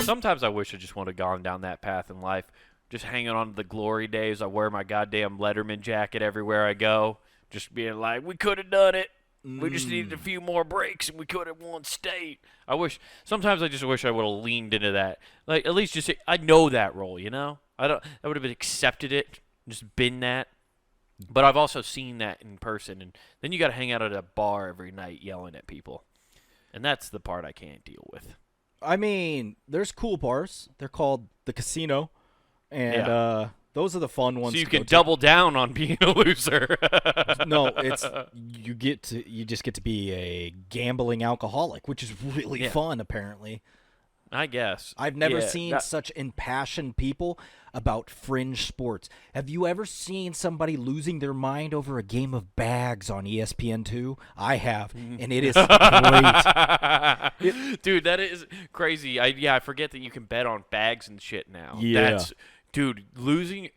Sometimes I wish I just would have gone down that path in life. Just hanging on to the glory days. I wear my goddamn Letterman jacket everywhere I go. Just being like, we could have done it. We just needed a few more breaks, and we could have won state. Sometimes I just wish I would have leaned into that. Like, at least just, I know that role, you know? I would have accepted it, just been that. But I've also seen that in person, and then you got to hang out at a bar every night yelling at people. And that's the part I can't deal with. I mean, there's cool bars. They're called the Casino, and those are the fun ones. So you can double down on being a loser. No, you just get to be a gambling alcoholic, which is really fun, apparently. I guess. I've never seen such impassioned people about fringe sports. Have you ever seen somebody losing their mind over a game of bags on ESPN2? I have, and it is great. Dude, that is crazy. I forget that you can bet on bags and shit now. Yeah. Dude, losing.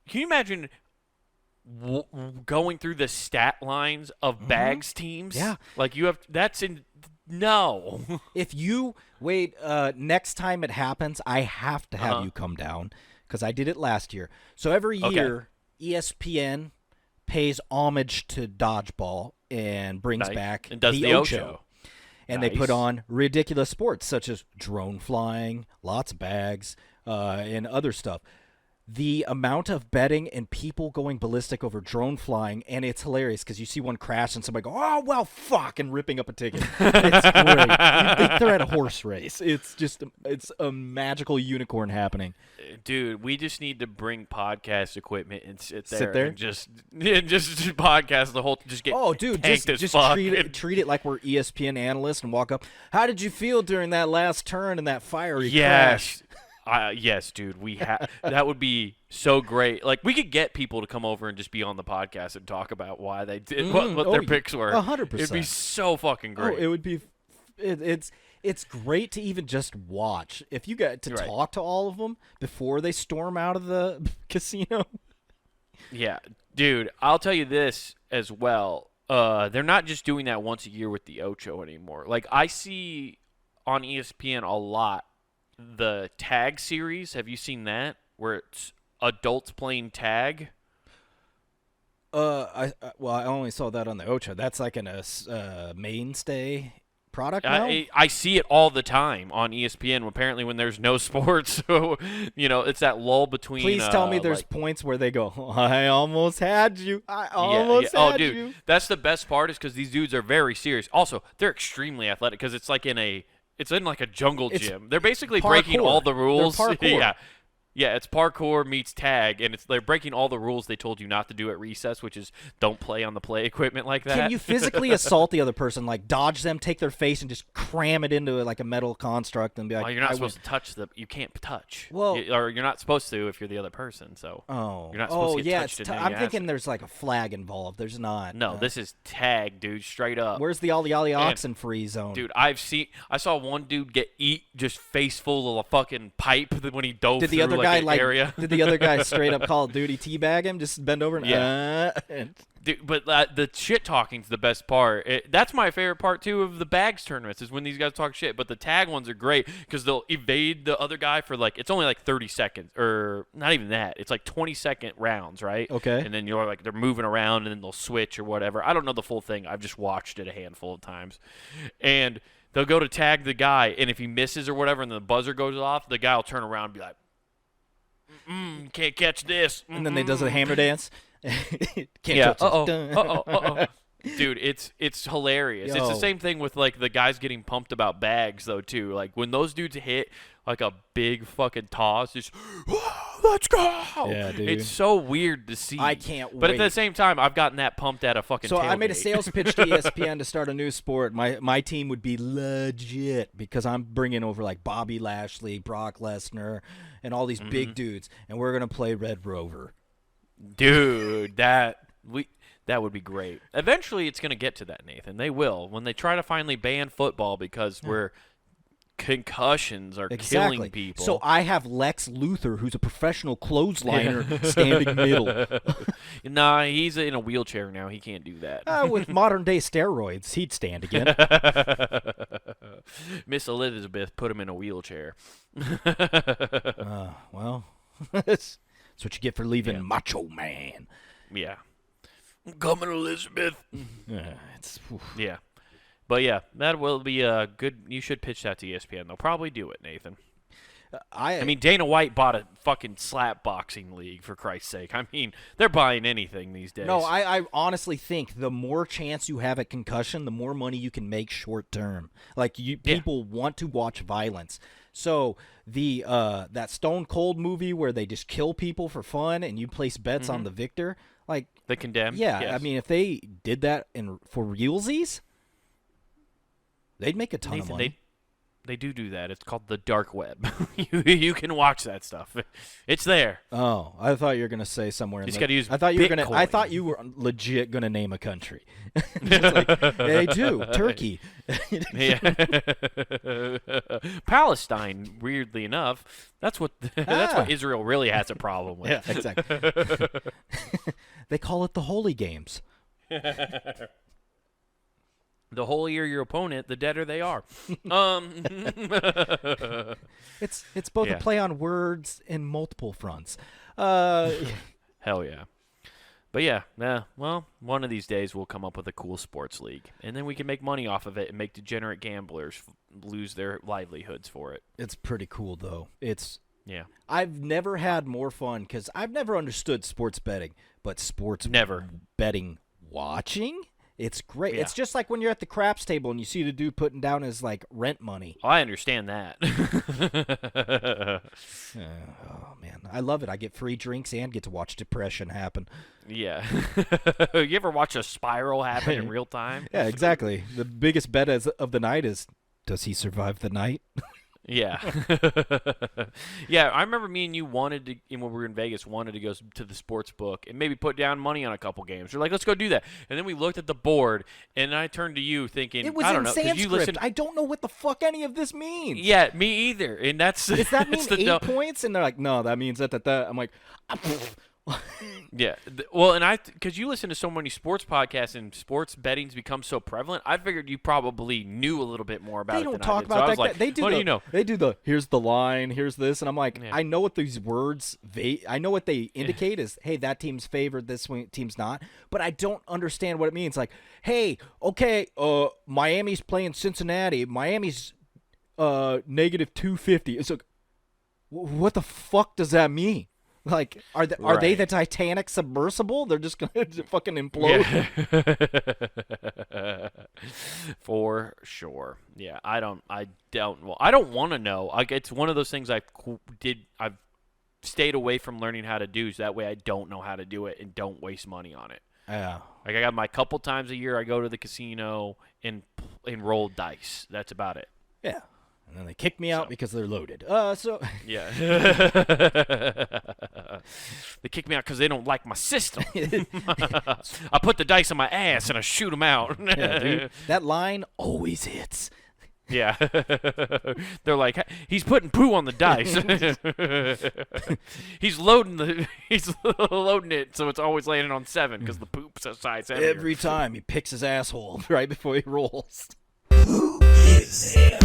Can you imagine going through the stat lines of bags teams? Yeah. Like you have. That's in. No. If you wait, next time it happens, I have to have you come down because I did it last year. So every year, ESPN pays homage to dodgeball and brings back and does the Ocho. And they put on ridiculous sports such as drone flying, lots of bags, and other stuff. The amount of betting and people going ballistic over drone flying, and it's hilarious because you see one crash and somebody go, oh, well, fuck, and ripping up a ticket. It's great. You think they're at a horse race. It's a magical unicorn happening. Dude, we just need to bring podcast equipment and sit there? And just podcast the whole, just get treat it like we're ESPN analysts and walk up. How did you feel during that last turn and that fiery crash? Yes, dude. That would be so great. Like, we could get people to come over and just be on the podcast and talk about why they did what their picks were. 100%. It'd be so fucking great. It would be. It's great to even just watch. If you get to talk to all of them before they storm out of the casino. Yeah, dude. I'll tell you this as well. They're not just doing that once a year with the Ocho anymore. Like, I see on ESPN a lot. The tag series, have you seen that? Where it's adults playing tag? I only saw that on the Ocho. That's like a mainstay product now? I see it all the time on ESPN, apparently when there's no sports. So, it's that lull between. Please tell me there's points where they go, I almost had you. I almost had you. Oh, dude, that's the best part is because these dudes are very serious. Also, they're extremely athletic because it's like it's in like a jungle gym. They're basically breaking all the rules. They're parkour. Yeah, it's parkour meets tag, and they're breaking all the rules they told you not to do at recess, which is don't play on the play equipment like that. Can you physically assault the other person, like dodge them, take their face, and just cram it into like a metal construct and be like, well, you're not supposed to touch them. You can't touch. Well, or you're not supposed to if you're the other person. So you're not supposed to get touched. I'm thinking there's like a flag involved. There's not. No, this is tag, dude, straight up. Where's the ollie oxen free zone? Dude, I saw one dude get just face full of a fucking pipe when he dove through the area. Did the other guy straight up Call of Duty teabag him? Just bend over and Dude, but the shit talking's the best part. That's my favorite part too of the bags tournaments is when these guys talk shit. But the tag ones are great because they'll evade the other guy for it's only like 30 seconds or not even that. It's like 20-second rounds, right? Okay. And then you're like they're moving around and then they'll switch or whatever. I don't know the full thing. I've just watched it a handful of times, and they'll go to tag the guy, and if he misses or whatever, and the buzzer goes off, the guy will turn around and be like, can't catch this. And then they does a hammer dance. Can't touch this. Dude, it's hilarious. It's the same thing with the guys getting pumped about bags though too. Like when those dudes hit like a big fucking toss, just let's go. Yeah, dude. It's so weird to see. I can't wait. But at the same time, I've gotten that pumped at a fucking tailgate. I made a sales pitch to ESPN to start a new sport. My team would be legit because I'm bringing over like Bobby Lashley, Brock Lesnar, and all these big dudes, and we're gonna play Red Rover. Dude, that would be great. Eventually, it's gonna get to that, Nathan. They will when they try to finally ban football because concussions are killing people. So I have Lex Luthor, who's a professional clothesliner, standing middle. Nah, he's in a wheelchair now. He can't do that. With modern-day steroids, he'd stand again. Miss Elizabeth put him in a wheelchair. Well, that's what you get for leaving Yeah. Macho Man. Yeah. I'm coming, Elizabeth. It's Yeah. But yeah, that will be a good. You should pitch that to ESPN. They'll probably do it, Nathan. I mean, Dana White bought a fucking slap boxing league, for Christ's sake. I mean, they're buying anything these days. No, I honestly think the more chance you have at concussion, the more money you can make short term. Like people want to watch violence. So the that Stone Cold movie where they just kill people for fun and you place bets on the victor, like The Condemned? yeah, Yes. I mean if they did that for realsies, they'd make a ton of Nathan, money. they do that. It's called the dark web. you can watch that stuff. It's there. Oh, I thought you were gonna say somewhere. You just got to use I thought you were Bitcoin. I thought you were legit gonna name a country. It's like, yeah, they do. Turkey. Yeah. Palestine, weirdly enough, that's what Israel really has a problem with. Yeah, exactly. They call it the Holy Games. The holier your opponent, the deader they are. It's both Yeah. a play on words in multiple fronts. Hell yeah. But yeah, well, one of these days we'll come up with a cool sports league, and then we can make money off of it and make degenerate gamblers lose their livelihoods for it. It's pretty cool though. Yeah. I've never had more fun because I've never understood sports betting, but sports Never. betting watching. It's great. Yeah. It's just like when you're at the craps table and you see the dude putting down his like rent money. I understand that. Oh man, I love it. I get free drinks and get to watch depression happen. Yeah. You ever watch a spiral happen in real time? Yeah, exactly. The biggest bet of the night is, does he survive the night? Yeah. Yeah, I remember me and you wanted to, when we were in Vegas, wanted to go to the sports book and maybe put down money on a couple games. We're like, let's go do that. And then we looked at the board, and I turned to you thinking, It was I don't in know, 'cause Sanskrit. you listened. I don't know what the fuck any of this means. Yeah, me either. And that's Does that mean it's the 8 points? And they're like, no, that means that. I'm like, Yeah. Well, and because you listen to so many sports podcasts and sports betting's become so prevalent, I figured you probably knew a little bit more about they it don't than I talk did. So about I was that. like, They do. what do you know? They do here's the line, here's this, and I'm like, Yeah. I know what these words. I know what they indicate is, hey, that team's favored, this team's not. But I don't understand what it means. Like, hey, okay, Miami's playing Cincinnati. Miami's negative 250. It's like, what the fuck does that mean? Like, are they Right. the Titanic submersible? They're just gonna fucking implode. Yeah. For sure. Yeah, I don't want to know. It's one of those things I've stayed away from learning how to do, so that way I don't know how to do it and don't waste money on it. Yeah. Like I got my couple times a year I go to the casino and roll dice. That's about it. Yeah. And then they kick me out because they're loaded. So Yeah. They kick me out because they don't like my system. I put the dice on my ass and I shoot them out. yeah, dude, that line always hits. Yeah. They're like, he's putting poo on the dice. He's loading it so it's always landing on 7 because the poop's a size heavier. Every time he picks his asshole right before he rolls. Who is him?